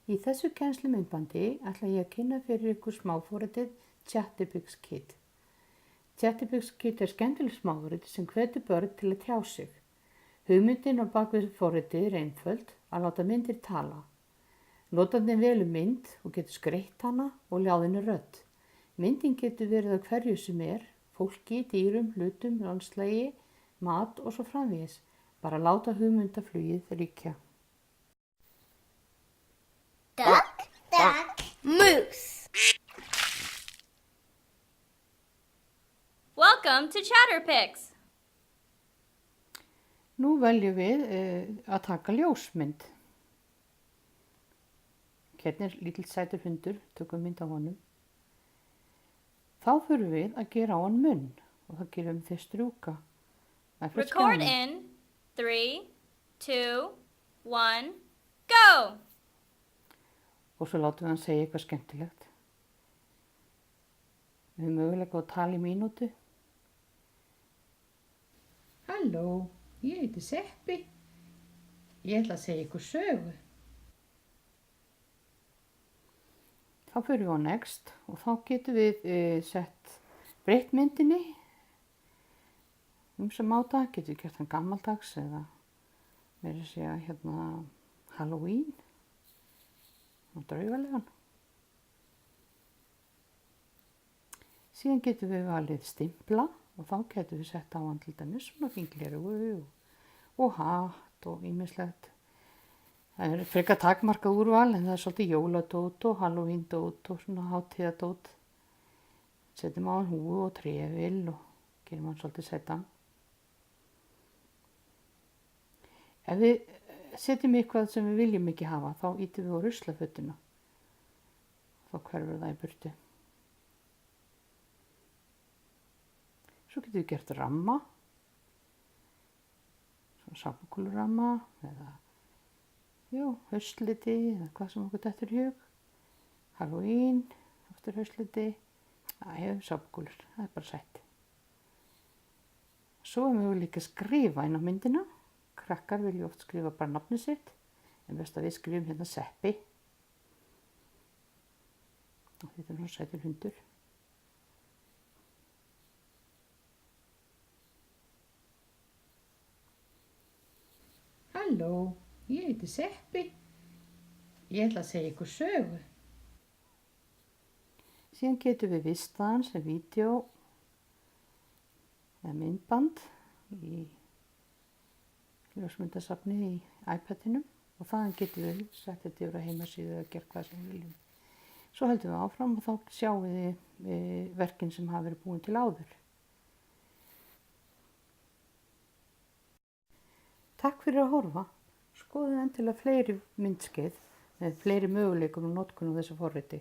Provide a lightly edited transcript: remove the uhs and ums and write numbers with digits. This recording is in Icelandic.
Í þessu kennslumyndbandi ætla ég að kynna fyrir ykkur smáforritið Chatterpix Kid. Chatterpix Kid skemmtileg smáforrit sem hvetur börn til að tjá sig. Hugmyndin á bak við forritið einföld að láta myndir tala. Notandinn velur mynd og getur skreytt hana og ljáð henni rödd. Myndin getur verið á hverju sem fólki, dýrum, hlutum, landslagi, mat og svo framvegis. Bara láta hugmyndaflugið ríkja. Duck, duck, moose. Welcome to Chatterpix. Nú veljum við að taka ljósmynd. Hérna lítill sætur hundur, tökum mynd á honum. Þá þurfum við að gera á hann munn og það gerum við strjúka. Record in 3, 2, 1, go! Og svo látum við hann segja eitthvað skemmtilegt. Við höfum möguleika að tala í mínútu. Halló, ég heiti Seppi. Ég ætla að segja ykkur sögu. Þá förum við á next og þá getum við sett breytt myndinni. Sem máta getum við gert hann gammaldags eða meira að segja Halloween. Og draugalegan. Síðan getum við valið stimpla og þá getum við sett á hann til dæmis svona fingleru og hatt og ýmislegt. Það frekar takmarkað úrval en það svolítið jóladót og Halloween-dót og svona hátíðadót. Setjum á hann húfu og trefil og gerum hann svolítið settan. Ef við setjum eitthvað sem við viljum ekki hafa, þá ýtum við á ruslafötuna. Þá hverfur það í burtu. Svo getum við gert ramma. Svona sápukúluramma eða haustliti eða hvað sem okkur dettur í hug. Halloween, aftur haustliti. Sápukúlur, það er bara sætt. Svo erum við líka að skrifa inn á myndina. Krakkar vilja oft skrifa bara nafnið sitt, en best að við skrifum hérna Seppi. Og þetta er svona sætur hundur. Halló, ég heiti Seppi. Ég ætla að segja ykkur sögu. Síðan getum við vistað hann sem vídeó eða myndband í ljósmyndasafnið í iPadinum og þaðan getum við sett þetta yfir á heimasíðu eða gert hvað sem við viljum. Svo höldum við áfram og þá sjáum við verkin sem hafa verið búin til áður. Takk fyrir að horfa. Skoðum endilega fleiri myndskeið með fleiri möguleikum og notkun á þessu forriti.